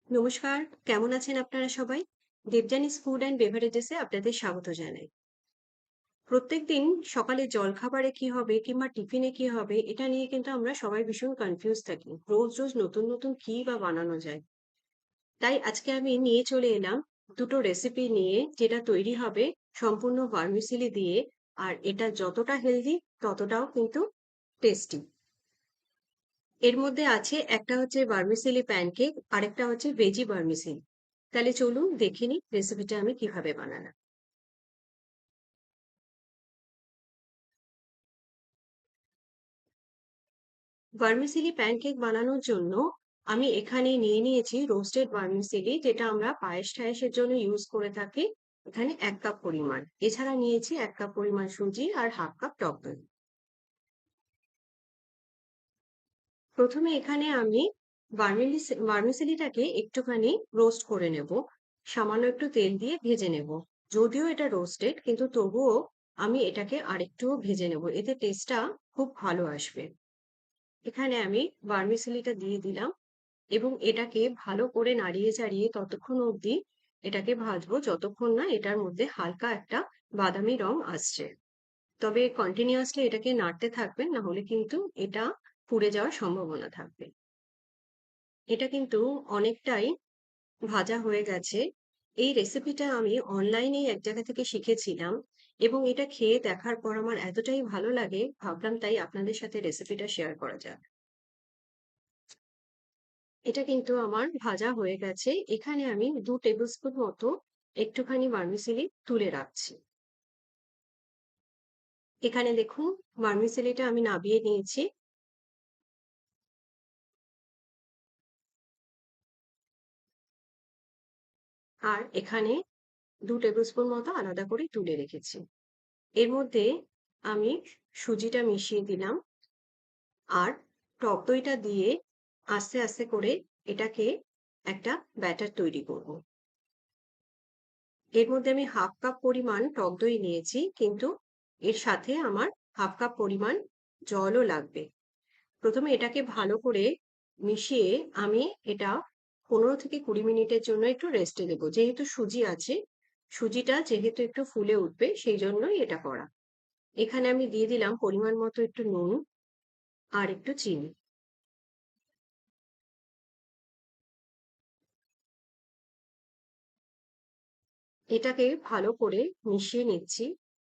নমস্কার, কেমন আছেন আপনারা সবাই? দেবযানীস ফুড অ্যান্ড বেভারেজেসে আপনাদের স্বাগত জানাই। প্রত্যেকদিন সকালে জলখাবারে কি হবে কিংবা টিফিনে কি হবে এটা নিয়ে কিন্তু আমরা সবাই ভীষণ কনফিউজ থাকি। রোজ নতুন কি বা বানানো যায়। তাই আজকে আমি নিয়ে চলে এলাম দুটো রেসিপি নিয়ে যেটা তৈরি হবে সম্পূর্ণ ভার্মিসেলি দিয়ে। আর এটা যতটা হেলদি ততটাও কিন্তু টেস্টি। এর মধ্যে আছে একটা হচ্ছে ভার্মিসেলি প্যানকেক, আরেকটা হচ্ছে ভেজি ভার্মিসেলি। তাহলে চলুন দেখে নিই রেসিপিটা আমি কিভাবে বানালাম। ভার্মিসেলি প্যানকেক বানানোর জন্য আমি এখানে নিয়ে নিয়েছি রোস্টেড ভার্মিসেলি, যেটা আমরা পায়েস টায়েসের জন্য ইউজ করে থাকি। এখানে 1 কাপ পরিমাণ। এছাড়া নিয়েছি 1 কাপ পরিমাণ সুজি আর হাফ কাপ টক দই। প্রথমে এখানে আমি ভার্মিসেলিটাকে একটুখানি রোস্ট করে নেব। সামান্য একটু তেল দিয়ে ভেজে নেব। যদিও এটা রোস্টেড কিন্তু তবুও আমি এটাকে আরেকটু ভেজে নেব, এতে টেস্টটা খুব ভালো আসবে। এখানে আমি ভার্মিসেলিটা দিয়ে দিলাম এবং এটাকে ভালো করে নাড়িয়ে চাড়িয়ে ততক্ষণ অবধি এটাকে ভাজবো যতক্ষণ না এটার মধ্যে হালকা একটা বাদামি রং আসছে। তবে কন্টিনিউয়াসলি এটাকে নাড়তে থাকবেন, না হলে কিন্তু এটা পুড়ে যাওয়ার সম্ভাবনা থাকবে। এটা কিন্তু অনেকটাই ভাজা হয়ে গেছে। এই রেসিপিটা আমি অনলাইনেই এক জায়গা থেকে শিখেছিলাম এবং এটা খেয়ে দেখার পর আমার এতটাই ভালো লাগে, ভাবলাম তাই আপনাদের সাথে রেসিপিটা শেয়ার করা যাক। এটা কিন্তু আমার ভাজা হয়ে গেছে। এখানে আমি 2 টেবিল স্পুন মতো একটুখানি ভার্মিসেলি তুলে রাখছি। এখানে দেখুন ভার্মিসেলিটা আমি নাবিয়ে নিয়েছি। আর এখানে 2 টেবিল স্পুন মতো আলাদা করে তুলে রেখেছি। এর মধ্যে আমি সুজিটা মিশিয়ে দিলাম আর টক দইটা দিয়ে আস্তে করে এটাকে একটা ব্যাটার তৈরি করব। এর মধ্যে আমি হাফ কাপ পরিমাণ টক দই নিয়েছি, কিন্তু এর সাথে আমার হাফ কাপ পরিমাণ জলও লাগবে। প্রথমে এটাকে ভালো করে মিশিয়ে আমি এটা 15 থেকে 20 মিনিটের জন্য একটু রেস্টে দেবো। যেহেতু সুজি আছে, সুজিটা যেহেতু একটু ফুলে উঠবে সেই জন্যই এটা করা। এখানে আমি দিয়ে দিলাম পরিমাণ মতো একটু নুন আর একটু চিনি। এটাকে ভালো করে মিশিয়ে নিচ্ছি।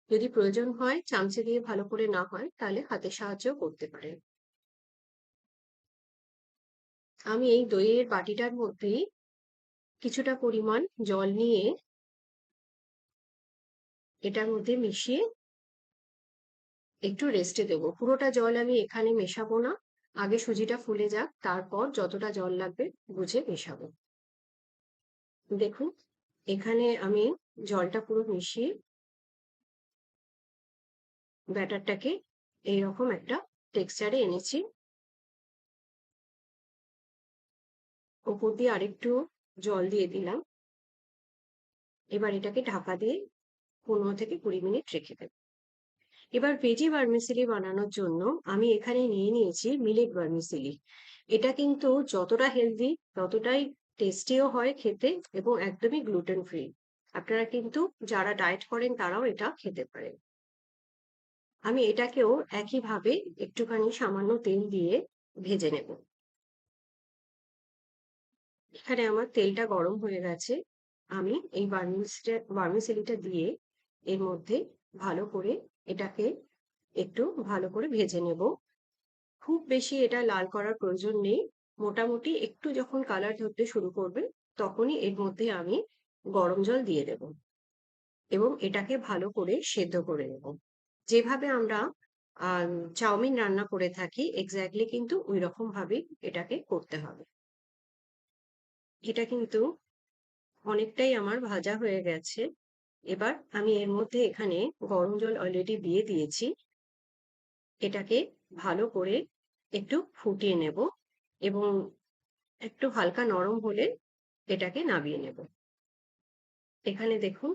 যদি প্রয়োজন হয় চামচে দিয়ে, ভালো করে না হয় তাহলে হাতের সাহায্যও করতে পারেন। আমি এই দইয়ের বাটিটার মধ্যেই কিছুটা পরিমাণ জল নিয়ে এটার মধ্যে মিশিয়ে একটু রেস্টে দেবো। পুরোটা জল আমি এখানে মেশাবো না। আগে সুজিটা ফুলে যাক, তারপর যতটা জল লাগবে বুঝে মেশাবো। দেখুন এখানে আমি জলটা পুরো মিশিয়ে ব্যাটারটাকে এইরকম একটা টেক্সচারে এনেছি। ওপর দিয়ে আরেকটু জল দিয়ে দিলাম। এবার এটাকে ঢাকা দিয়ে 15 থেকে 20 মিনিট রেখে দেব। এবার ভেজি ভার্মিসেলি বানানোর জন্য আমি এখানে নিয়ে নিয়েছি মিলেট ভার্মিসেলি। এটা কিন্তু যতটা হেলদি ততটাই টেস্টিও হয় খেতে এবং একদমই গ্লুটেন ফ্রি। আপনারা কিন্তু যারা ডায়েট করেন তারাও এটা খেতে পারেন। আমি এটাকেও একইভাবে একটুখানি সামান্য তেল দিয়ে ভেজে নেব। এখানে আমার তেলটা গরম হয়ে গেছে। আমি এই ভার্মিসেলিটা দিয়ে এর মধ্যে ভালো করে এটাকে একটু ভালো করে ভেজে নেব। খুব বেশি এটা লাল করার প্রয়োজন নেই। মোটামুটি একটু যখন কালার ধরতে শুরু করবে তখনই এর মধ্যে আমি গরম জল দিয়ে দেব এবং এটাকে ভালো করে সেদ্ধ করে নেব। যেভাবে আমরা চাউমিন রান্না করে থাকি এক্স্যাক্টলি কিন্তু ওই রকম ভাবেই এটাকে করতে হবে। এটা কিন্তু অনেকটাই আমার ভাজা হয়ে গেছে। এবার আমি এর মধ্যে এখানে গরম জল অলরেডি দিয়ে দিয়েছি। এটাকে ভালো করে একটু ফুটিয়ে নেব এবং একটু হালকা নরম হলে এটাকে নামিয়ে নেব। এখানে দেখুন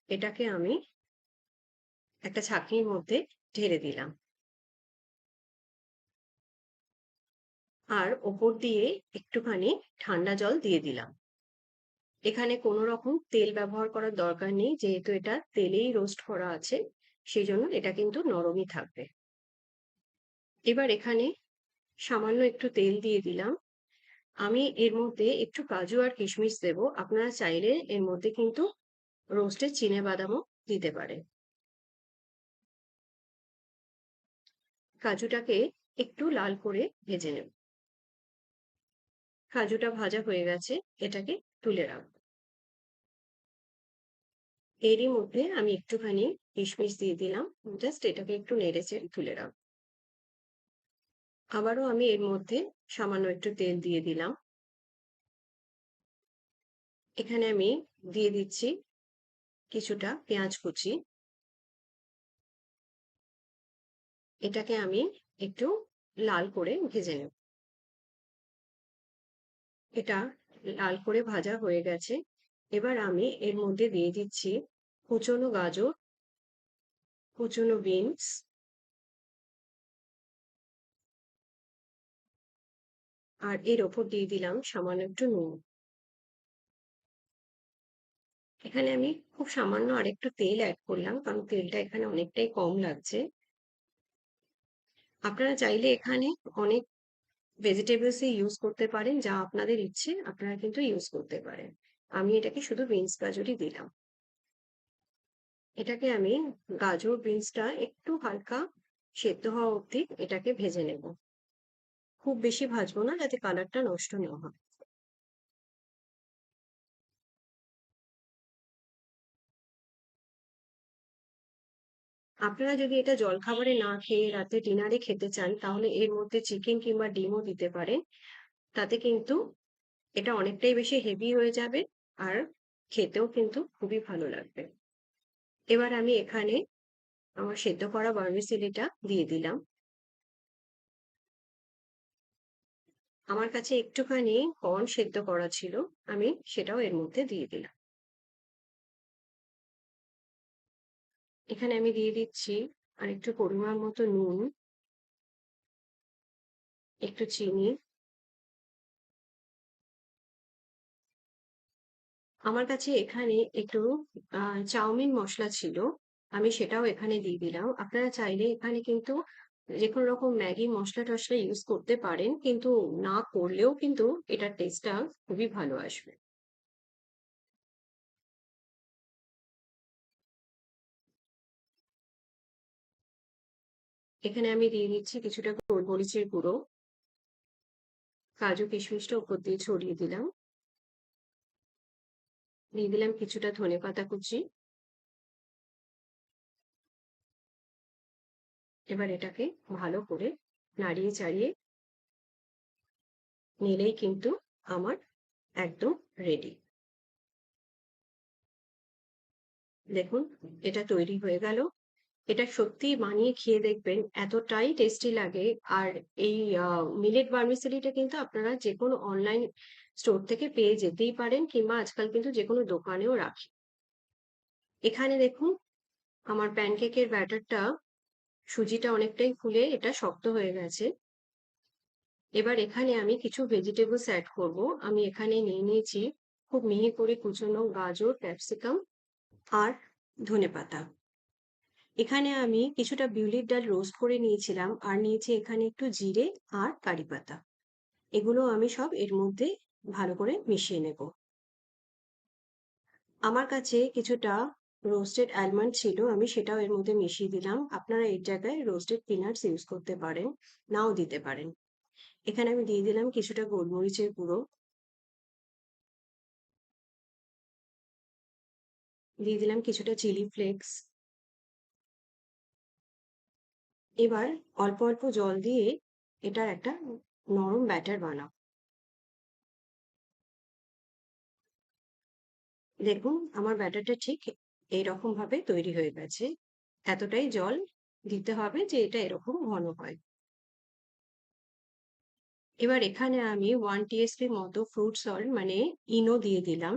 এটাকে আমি একটা ছাঁকনির মধ্যে ঢেলে দিলাম আর ওপর দিয়ে একটুখানি ঠান্ডা জল দিয়ে দিলাম। এখানে কোনো রকম তেল ব্যবহার করার দরকার নেই, যেহেতু এটা তেলেই রোস্ট করা আছে, সেই জন্য এটা কিন্তু নরমই থাকবে। এবার এখানে সামান্য একটু তেল দিয়ে দিলাম। আমি এর মধ্যে একটু কাজু আর কিশমিশ দেবো। আপনারা চাইলে এর মধ্যে কিন্তু রোস্টেড বাদামও দিতে পারেন। কাজুটাকে একটু লাল করে ভেজে নেব। কাজুটা ভাজা হয়ে গেছে, এটাকে তুলে রাখবো। এরই মধ্যে আমি একটুখানি কিশমিশ দিয়ে দিলাম, জাস্ট এটাকে একটু নেড়ে চেড়ে তুলে রাখবো। আবারও আমি এর মধ্যে সামান্য একটু তেল দিয়ে দিলাম। এখানে আমি দিয়ে দিচ্ছি কিছুটা পেঁয়াজ কুচি। এটাকে আমি একটু লাল করে ভেজে নেব। এটা লাল করে ভাজা হয়ে গেছে। এবার আমি এর মধ্যে দিয়ে দিচ্ছি কুচনো গাজর, কুচনো বিনস, আর এর ওপর দিয়ে দিলাম সামান্য একটু নুন। এখানে আমি খুব সামান্য আরেকটু তেল অ্যাড করলাম, কারণ তেলটা এখানে অনেকটাই কম লাগছে। আপনারা চাইলে এখানে অনেক ভেজিটেবলসই ইউজ করতে পারেন, যা আপনাদের ইচ্ছে আপনারা কিন্তু ইউজ করতে পারেন। আমি এটাকে শুধু বিনস গাজরই দিলাম। এটাকে আমি গাজর বিনসটা একটু হালকা সেদ্ধ হওয়া অবধি এটাকে ভেজে নেব। খুব বেশি ভাজবো না, যাতে কালারটা নষ্ট না হয়। আপনারা যদি এটা জলখাবারে না খেয়ে রাতে ডিনারে খেতে চান, তাহলে এর মধ্যে চিকেন কিংবা ডিমও দিতে পারেন। তাতে কিন্তু এটা অনেকটাই বেশি হেভি হয়ে যাবে, আর খেতেও কিন্তু খুবই ভালো লাগবে। এবার আমি এখানে আমার সেদ্ধ করা ভার্মিসেলিটা দিয়ে দিলাম। আমার কাছে একটুখানি কর্ন সেদ্ধ করা ছিল, আমি সেটাও এর মধ্যে দিয়ে দিলাম। এখানে আমি দিয়ে দিচ্ছি আর একটু পরিমাণ মতো নুন, একটু চিনি। আমার কাছে এখানে একটু চাউমিন মসলা ছিল, আমি সেটাও এখানে দিয়ে দিলাম। আপনারা চাইলে এখানে কিন্তু যে কোনো রকম ম্যাগি মসলা টসলা ইউজ করতে পারেন, কিন্তু না করলেও কিন্তু এটার টেস্টটা খুবই ভালো আসবে। এখানে আমি দিয়ে দিচ্ছি কিছুটা গোলমরিচের গুঁড়ো, কাজু কিশমিশটা উপর দিয়ে ছড়িয়ে দিলাম। দিয়ে দিলাম কিছুটা ধনেপাতা কুচি। এবার এটাকে ভালো করে নাড়িয়ে চাড়িয়ে নিলেই কিন্তু আমার একদম রেডি। দেখুন, এটা তৈরি হয়ে গেল। এটা সত্যিই বানিয়ে খেয়ে দেখবেন, এতটাই টেস্টি লাগে। আর এই মিলেট ভার্মিসেলিটা কিন্তু আপনারা যেকোনো অনলাইন স্টোর থেকে পেয়ে যেতেই পারেন, কিংবা আজকাল কিন্তু যেকোনো দোকানেও রাখে। এখানে দেখুন, আমার প্যানকেকের ব্যাটারটা, সুজিটা অনেকটাই ফুলে এটা শক্ত হয়ে গেছে। এবার এখানে আমি কিছু ভেজিটেবলস অ্যাড করব। আমি এখানে নিয়ে নিয়েছি খুব মিহি করে কুচনো গাজর, ক্যাপসিকাম আর ধনেপাতা। এখানে আমি কিছুটা বিউলির ডাল রোস্ট করে নিয়েছিলাম, আর নিয়েছি এখানে একটু জিরে আর কারি পাতা। এগুলো আমি সব এর মধ্যে ভালো করে মিশিয়ে নেব। আমার কাছে কিছুটা রোস্টেড আলমন্ড ছিল, আমি সেটাও এর মধ্যে মিশিয়ে দিলাম। আপনারা এর জায়গায় রোস্টেড পিনাটস ইউজ করতে পারেন, নাও দিতে পারেন। এখানে আমি দিয়ে দিলাম কিছুটা গোলমরিচের গুঁড়ো, দিয়ে দিলাম কিছুটা চিলি ফ্লেক্স। এবার অল্প অল্প জল দিয়ে এটার একটা নরম ব্যাটার বানাও। দেখুন, আমার ব্যাটারটা ঠিক এইরকম ভাবে তৈরি হয়ে গেছে। এতটাই জল দিতে হবে যে এটা এরকম ঘন হয়। এবার এখানে আমি 1 টিএসপি মতো ফ্রুট সল্ট মানে ইনো দিয়ে দিলাম।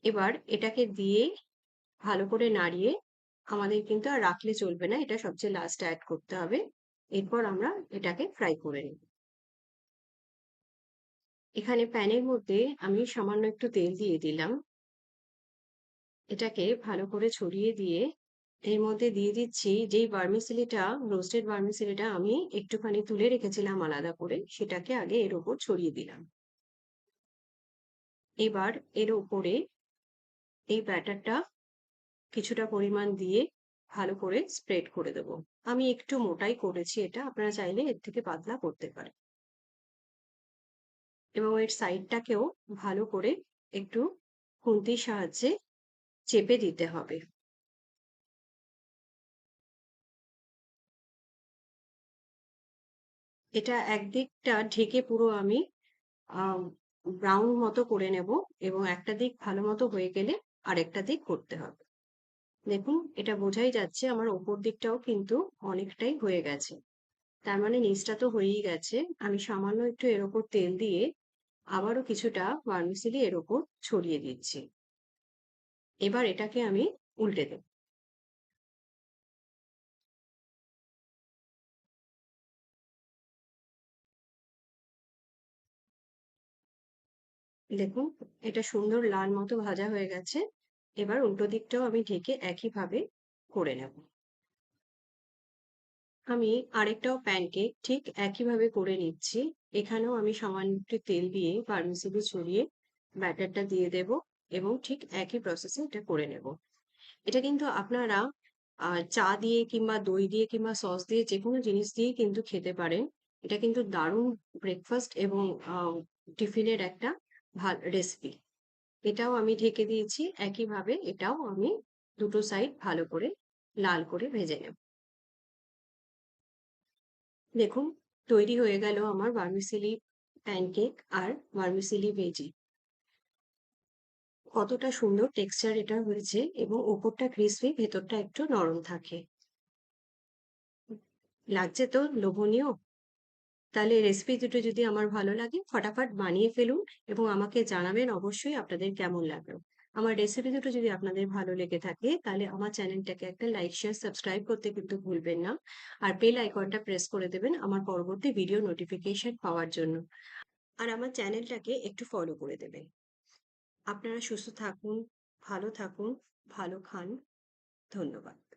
এবার এটাকে দিয়ে ভালো করে নাড়িয়ে, আমাদের কিন্তু আর রাখলে চলবে না, এটা সবচেয়ে লাস্টে অ্যাড করতে হবে। এরপর আমরা এটাকে ফ্রাই করে নেব। এখানে প্যানের মধ্যে আমি সামান্য একটু তেল দিয়ে দিলাম। এটাকে ভালো করে ছড়িয়ে দিয়ে এর মধ্যে দিয়ে দিচ্ছি যেই ভার্মিসেলিটা, রোস্টেড ভার্মিসেলিটা আমি একটুখানি তুলে রেখেছিলাম আলাদা করে, সেটাকে আগে এর উপর ছড়িয়ে দিলাম। এবার এর উপরে এই ব্যাটারটা কিছুটা পরিমাণ দিয়ে ভালো করে স্প্রেড করে দেব। আমি একটু মোটাই করেছি এটা, আপনারা চাইলে এর থেকে পাতলা করতে পারেন। এবং এর সাইডটাকেও ভালো করে একটু খুন্তির সাহায্যে চেপে দিতে হবে। এটা একদিকটা ঢেকে পুরো আমি ব্রাউন মতো করে নেব, এবং একটা দিক ভালো মতো হয়ে গেলে আরেকটা দিক করতে হবে। দেখুন, এটা বোঝাই যাচ্ছে আমার ওপর দিকটাও কিন্তু অনেকটাই হয়ে গেছে। তার মানে নিচটা তো হয়েই গেছে। আমি সামান্য একটু এর ওপর তেল দিয়ে আবারও কিছুটা ভার্মিসেলি এর ওপর ছড়িয়ে দিচ্ছি। এবার এটাকে আমি উল্টে দেব। দেখুন, এটা সুন্দর লাল মতো ভাজা হয়ে গেছে। এবার উল্টো দিকটাও আমি ঢেকে একইভাবে করে নেব। আমি আরেকটাও প্যানকেক ঠিক একইভাবে করে নিচ্ছি। এখানেও আমি সামান্য একটু তেল দিয়ে ভার্মিসেলি ছড়িয়ে ব্যাটারটা দিয়ে দেব, এবং ঠিক একই প্রসেসে এটা করে নেব। এটা কিন্তু আপনারা চা দিয়ে কিংবা দই দিয়ে কিংবা সস দিয়ে যেকোনো জিনিস দিয়েই কিন্তু খেতে পারেন। এটা কিন্তু দারুণ ব্রেকফাস্ট এবং টিফিনের একটা রেসিপি। এটাও আমি ঢেকে দিয়েছি একইভাবে, এটাও আমি দুটো সাইড ভালো করে লাল করে ভেজে নেব। দেখুন, তৈরি হয়ে গেল আমার ভার্মিসেলি প্যানকেক আর ভার্মিসেলি ভেজি। কতটা সুন্দর টেক্সচার এটা হয়েছে, এবং ওপরটা ক্রিসপি, ভেতরটা একটু নরম থাকে। লাগছে তো লোভনীয়? তাহলে রেসিপি দুটো যদি আমার ভালো লাগে, ফটাফট বানিয়ে ফেলুন এবং আমাকে জানাবেন অবশ্যই আপনাদের কেমন লাগলো। আমার রেসিপি দুটো যদি আপনাদের ভালো লেগে থাকে, তাহলে আমার চ্যানেলটাকে একটা লাইক, শেয়ার, সাবস্ক্রাইব করতে কিন্তু ভুলবেন না। আর বেল আইকনটা প্রেস করে দেবেন আমার পরবর্তী ভিডিও নোটিফিকেশন পাওয়ার জন্য। আর আমার চ্যানেলটাকে একটু ফলো করে দেবেন। আপনারা সুস্থ থাকুন, ভালো থাকুন, ভালো খান। ধন্যবাদ।